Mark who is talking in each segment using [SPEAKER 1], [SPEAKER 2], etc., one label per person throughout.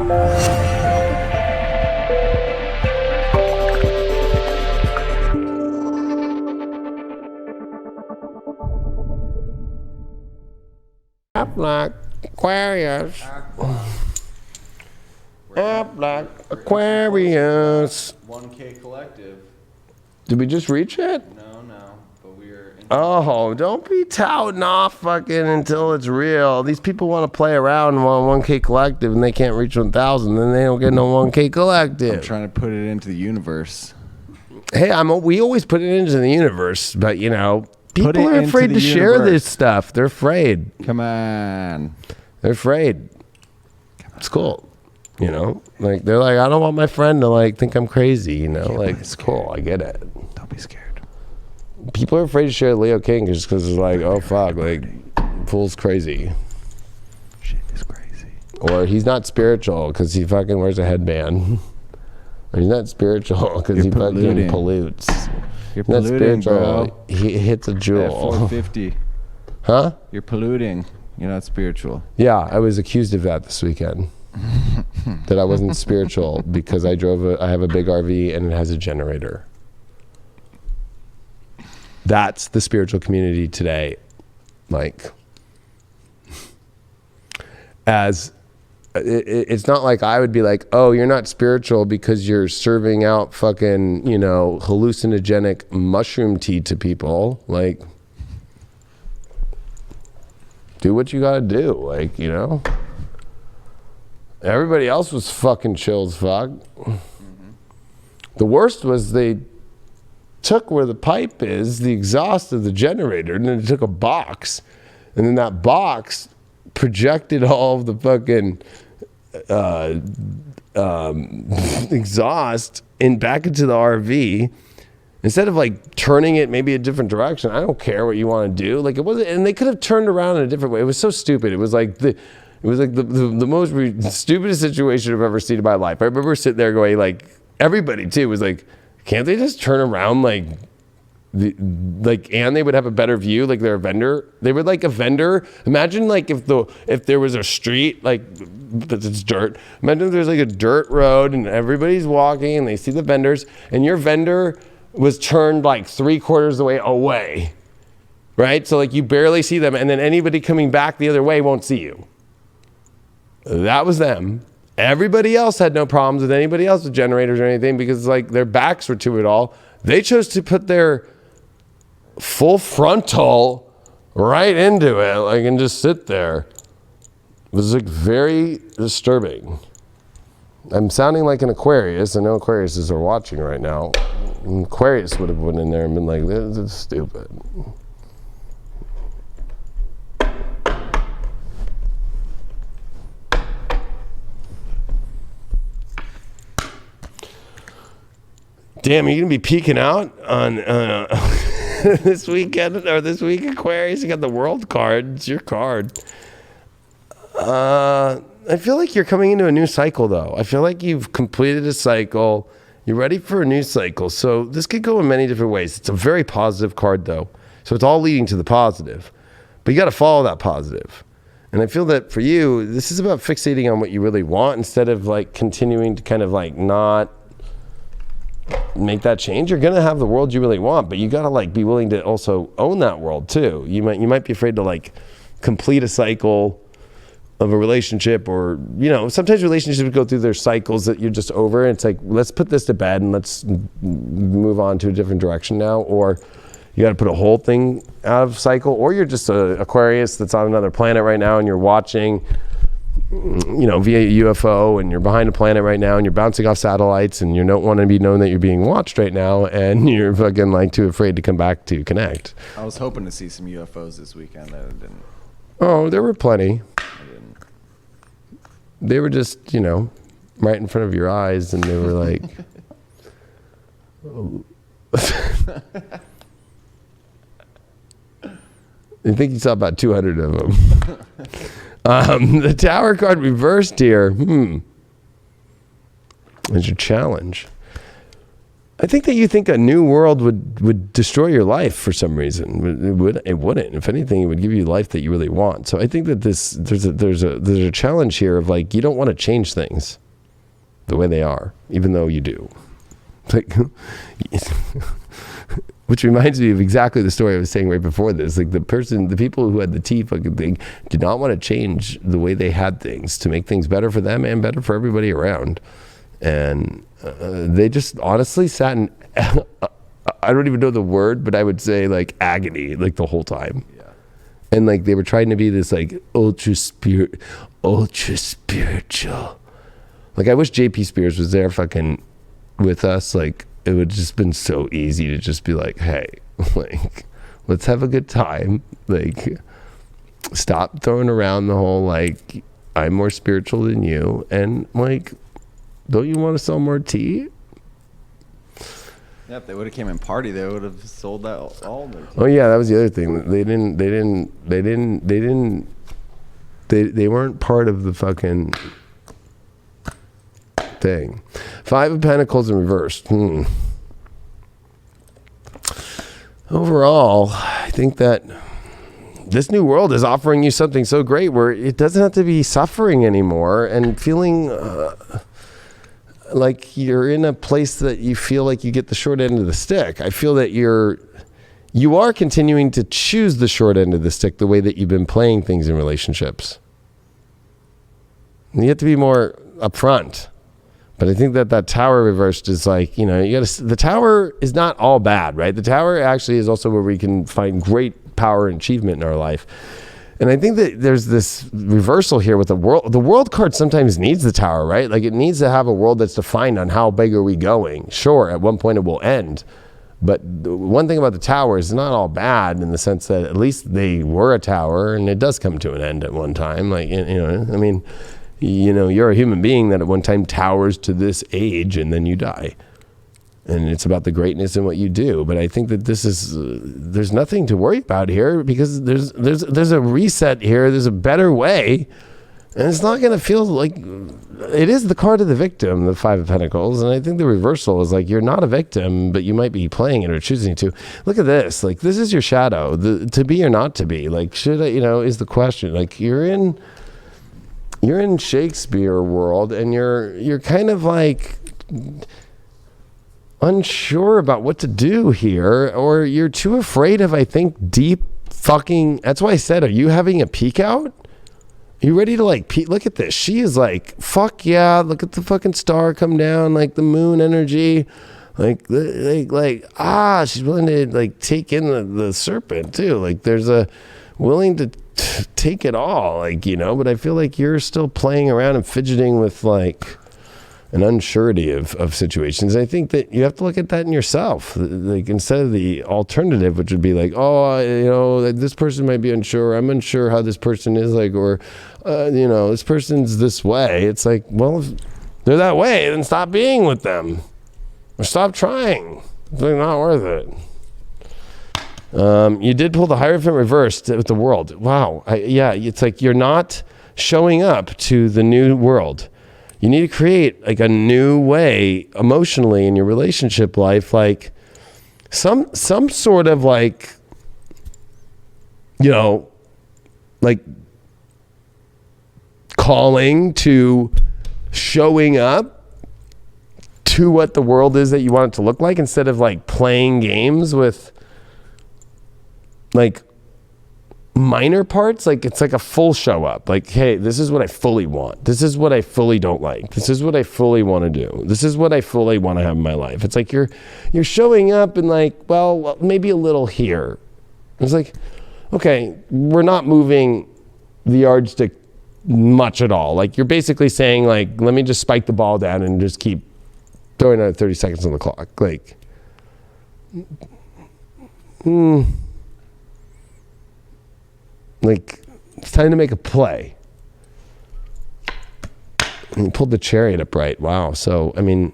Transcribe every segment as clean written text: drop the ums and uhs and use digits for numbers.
[SPEAKER 1] Up like Aquarius. Up like Aquarius.
[SPEAKER 2] 1K collective.
[SPEAKER 1] Did we just reach it?
[SPEAKER 2] No, but we are.
[SPEAKER 1] Oh, don't be touting off fucking until it's real. These people want to play around on 1K collective and they can't reach 1,000, then they don't get no 1K collective.
[SPEAKER 2] I'm trying to put it into the universe.
[SPEAKER 1] Hey, we always put it into the universe, but you know, people are afraid to share this stuff. They're afraid.
[SPEAKER 2] Come on.
[SPEAKER 1] They're afraid. It's cool. You know, like they're like, I don't want my friend to like think I'm crazy. You know, like it's cool. I get it.
[SPEAKER 2] Don't be scared.
[SPEAKER 1] People are afraid to share Leo King just because it's like, oh fuck, like fool's crazy.
[SPEAKER 2] Shit is crazy.
[SPEAKER 1] Or he's not spiritual because he fucking wears a headband. Or he's not spiritual because he fucking pollutes.
[SPEAKER 2] You're
[SPEAKER 1] Not
[SPEAKER 2] polluting,
[SPEAKER 1] spiritual.
[SPEAKER 2] bro.
[SPEAKER 1] He hits a
[SPEAKER 2] At
[SPEAKER 1] jewel.
[SPEAKER 2] 450.
[SPEAKER 1] Huh?
[SPEAKER 2] You're polluting. You're not spiritual.
[SPEAKER 1] Yeah, I was accused of that this weekend. That I wasn't spiritual because I have a big RV and it has a generator. That's the spiritual community today. Like, it's not like I would be like, oh, you're not spiritual because you're serving out fucking, you know, hallucinogenic mushroom tea to people. Like, do what you gotta do. Like, you know, everybody else was fucking chill as fuck. The worst was they took where the pipe is, the exhaust of the generator, and then they took a box, and then that box projected all of the fucking exhaust back into the RV. Instead of like turning it maybe a different direction, I don't care what you want to do. Like it wasn't, and they could have turned around in a different way. It was so stupid. It was like the most stupidest situation I've ever seen in my life. I remember sitting there going like, everybody too was like, can't they just turn around and they would have a better view, like they're a vendor. They were like a vendor. Imagine like if there was a street like it's dirt. Imagine if there's like a dirt road and everybody's walking and they see the vendors and your vendor was turned like 3/4 of the way away, right? So like you barely see them, and then anybody coming back the other way won't see you. That was them. Everybody else had no problems with anybody else with generators or anything because like their backs were to it all. They chose to put their full frontal right into it, like, and just sit there. It was like very disturbing. I'm sounding like an Aquarius. I know Aquariuses are watching right now. An Aquarius would have went in there and been like, this is stupid. Damn, are you gonna be peeking out on this weekend or this week, Aquarius? You got the World card. It's your card. I feel like you're coming into a new cycle, though. I feel like you've completed a cycle. You're ready for a new cycle. So this could go in many different ways. It's a very positive card, though. So it's all leading to the positive. But you got to follow that positive. And I feel that for you, this is about fixating on what you really want instead of like continuing to kind of like not make that change. You're gonna have the world you really want, but you gotta like be willing to also own that world too. You might be afraid to like complete a cycle of a relationship, or you know, sometimes relationships go through their cycles that you're just over, and it's like, let's put this to bed and let's move on to a different direction now. Or you got to put a whole thing out of cycle, or you're just a Aquarius that's on another planet right now and you're watching, you know, via UFO, and you're behind a planet right now and you're bouncing off satellites and you don't want to be known that you're being watched right now, and you're fucking like too afraid to come back to connect.
[SPEAKER 2] I was hoping to see some UFOs this weekend. I didn't.
[SPEAKER 1] Oh, there were plenty.
[SPEAKER 2] I didn't.
[SPEAKER 1] They were just, you know, right in front of your eyes, and they were like, I think you saw about 200 of them. The Tower card reversed here. It's your challenge. I think that you think a new world would destroy your life for some reason. It wouldn't. If anything, it would give you life that you really want. So I think that there's a challenge here of like, you don't want to change things the way they are, even though you do. Like, which reminds me of exactly the story I was saying right before this. Like the people who had the tea fucking thing did not want to change the way they had things to make things better for them and better for everybody around. And they just honestly sat in, I don't even know the word, but I would say like agony, like the whole time.
[SPEAKER 2] Yeah.
[SPEAKER 1] And like they were trying to be this like ultra spiritual. Like I wish JP Spears was there fucking with us. Like it would just been so easy to just be like, hey, like let's have a good time. Like stop throwing around the whole like I'm more spiritual than you, and like, don't you want to sell more tea?
[SPEAKER 2] Yeah, if they would have came and party, they would have sold that all their tea.
[SPEAKER 1] Oh yeah, that was the other thing. They weren't part of the fucking thing. 5 of Pentacles in reverse. Overall, I think that this new world is offering you something so great where it doesn't have to be suffering anymore and feeling like you're in a place that you feel like you get the short end of the stick. I feel that you are continuing to choose the short end of the stick the way that you've been playing things in relationships. And you have to be more upfront. But I think that tower reversed is like, you know, the tower is not all bad, right? The tower actually is also where we can find great power and achievement in our life. And I think that there's this reversal here with the world. The world card sometimes needs the tower, right? Like it needs to have a world that's defined on how big are we going. Sure, at one point it will end. But the one thing about the tower is not all bad in the sense that at least they were a tower and it does come to an end at one time. Like, you know, I mean, you know, you're a human being that at one time towers to this age and then you die. And it's about the greatness in what you do. But I think that this is, there's nothing to worry about here because there's a reset here. There's a better way. And it's not going to feel like, it is the card of the victim, the 5 of Pentacles. And I think the reversal is like, you're not a victim, but you might be playing it or choosing to. Look at this. Like, this is your shadow, to be or not to be. Like, should I, you know, is the question. Like, you're in Shakespeare world and you're kind of like unsure about what to do here, or you're too afraid of, I think, deep fucking, that's why I said, are you having a peek out? Are you ready to like peek? Look at this. She is like, fuck yeah, look at the fucking star come down, like the moon energy. Like, she's willing to like take in the serpent too. Like there's a willing to take it all, like, you know, but I feel like you're still playing around and fidgeting with like an unsurety of situations. I think that you have to look at that in yourself. Like instead of the alternative, which would be like, oh, you know, this person might be unsure. I'm unsure how this person is like, or, you know, this person's this way. It's like, well, if they're that way, then stop being with them or stop trying. It's like not worth it. You did pull the Hierophant reversed with the world. Wow. Yeah, it's like you're not showing up to the new world. You need to create like a new way emotionally in your relationship life, like some sort of like, you know, like calling to showing up to what the world is that you want it to look like, instead of like playing games with like minor parts. Like it's like a full show up, like, hey, this is what I fully want, this is what I fully don't like, this is what I fully want to do, this is what I fully want to have in my life. It's like you're showing up and like, well, maybe a little here. It's like, okay, we're not moving the yardstick much at all. Like you're basically saying like, let me just spike the ball down and just keep throwing out 30 seconds on the clock. Like like it's time to make a play. And you pulled the Chariot upright. Wow. So I mean,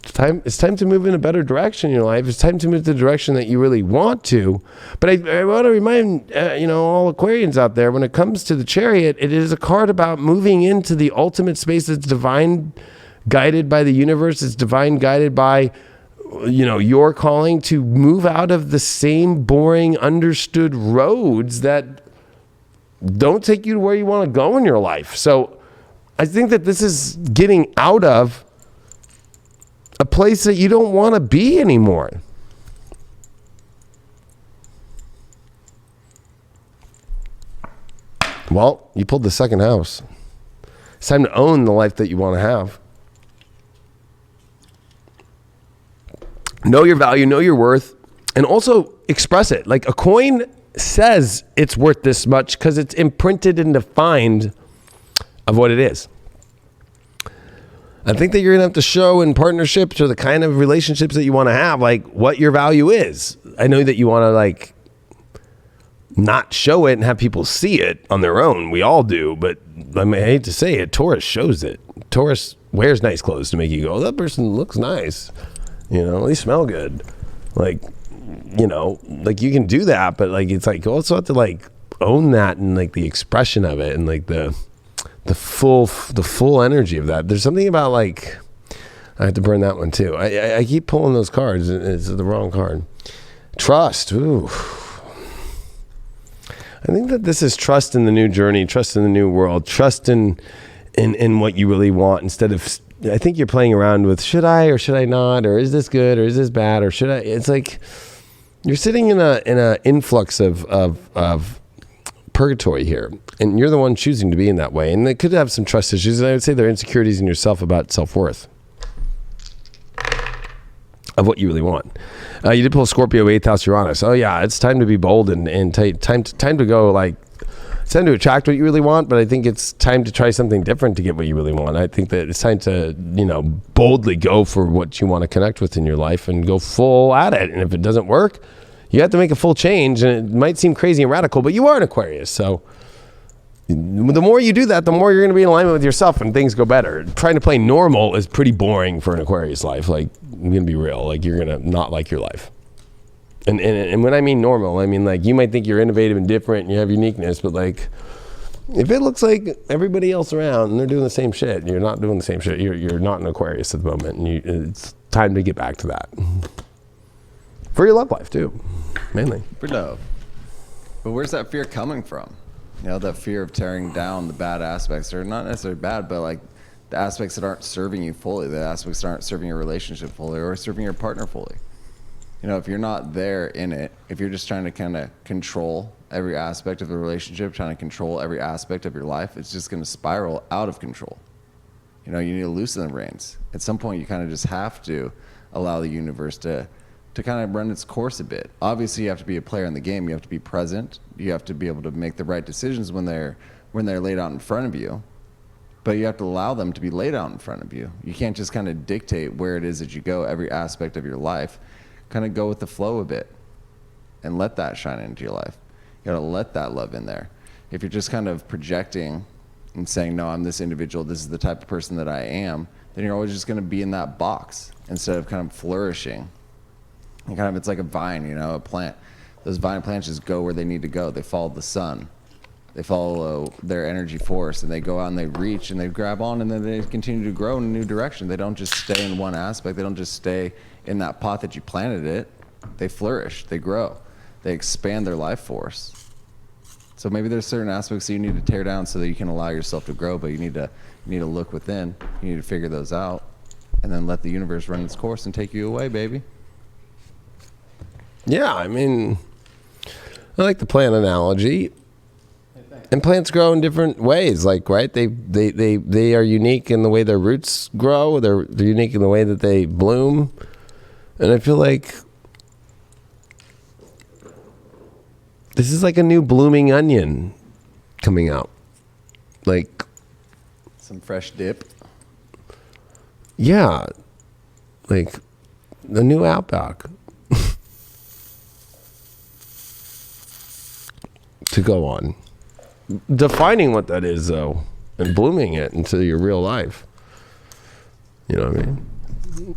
[SPEAKER 1] it's time to move in a better direction in your life. It's time to move the direction that you really want to. But I want to remind you know, all Aquarians out there, when it comes to the Chariot, it is a card about moving into the ultimate space that's divine guided by the universe. It's divine guided by your calling to move out of the same boring, understood roads that don't take you to where you want to go in your life. So I think that this is getting out of a place that you don't want to be anymore. Well, you pulled the second house. It's time to own the life that you want to have. Know your value, know your worth, and also express it. Like a coin says it's worth this much because it's imprinted and defined of what it is. I think that you're going to have to show in partnerships or the kind of relationships that you want to have, like what your value is. I know that you want to like not show it and have people see it on their own. We all do, but I hate to say it, Taurus shows it. Taurus wears nice clothes to make you go, oh, that person looks nice. They smell good. Like, like you can do that, but like, it's like, you also have to like own that and like the expression of it and like the full energy of that. There's something about like, I have to burn that one too. I keep pulling those cards. It's the wrong card. Trust. Ooh. I think that this is trust in the new journey, trust in the new world, trust in what you really want instead of, I think you're playing around with should I or should I not, or is this good or is this bad, or should I, it's like you're sitting in a influx of purgatory here, and you're the one choosing to be in that way. And they could have some trust issues, and I would say there are insecurities in yourself about self-worth of what you really want. You did pull Scorpio 8th house Uranus. Oh yeah, it's time to be bold and time to go like, it's time to attract what you really want, but I think it's time to try something different to get what you really want. I think that it's time to, boldly go for what you want to connect with in your life and go full at it. And if it doesn't work, you have to make a full change, and it might seem crazy and radical, but you are an Aquarius. So the more you do that, the more you're going to be in alignment with yourself and things go better. Trying to play normal is pretty boring for an Aquarius life. Like, I'm going to be real. Like, you're going to not like your life. And when I mean normal, I mean like you might think you're innovative and different and you have uniqueness, but like if it looks like everybody else around and they're doing the same shit, and you're not doing the same shit, you're not an Aquarius at the moment, and it's time to get back to that. For your love life too, mainly.
[SPEAKER 2] For love. But where's that fear coming from? That fear of tearing down the bad aspects, or not necessarily bad, but like the aspects that aren't serving you fully, the aspects that aren't serving your relationship fully or serving your partner fully. If you're not there in it, if you're just trying to kind of control every aspect of the relationship, trying to control every aspect of your life, it's just going to spiral out of control. You need to loosen the reins. At some point, you kind of just have to allow the universe to kind of run its course a bit. Obviously, you have to be a player in the game. You have to be present. You have to be able to make the right decisions when they're laid out in front of you. But you have to allow them to be laid out in front of you. You can't just kind of dictate where it is that you go, every aspect of your life. Kind of go with the flow a bit and let that shine into your life. You gotta let that love in there. If you're just kind of projecting and saying, no, I'm this individual, this is the type of person that I am, then you're always just gonna be in that box instead of kind of flourishing. And kind of, it's like a vine, a plant. Those vine plants just go where they need to go. They follow the sun. They follow their energy force, and they go out and they reach and they grab on, and then they continue to grow in a new direction. They don't just stay in one aspect. They don't just stay in that pot that you planted it. They flourish, they grow, they expand their life force. So maybe there's certain aspects that you need to tear down so that you can allow yourself to grow, but you need to look within. You need to figure those out, and then let the universe run its course and take you away, baby.
[SPEAKER 1] Yeah, I mean, I like the plant analogy. And plants grow in different ways, like, right? They are unique in the way their roots grow. They're unique in the way that they bloom. And I feel like this is like a new blooming onion coming out. Like
[SPEAKER 2] some fresh dip.
[SPEAKER 1] Yeah. Like the new Outback. To go on. Defining what that is, though, and blooming it into your real life. You know what I mean?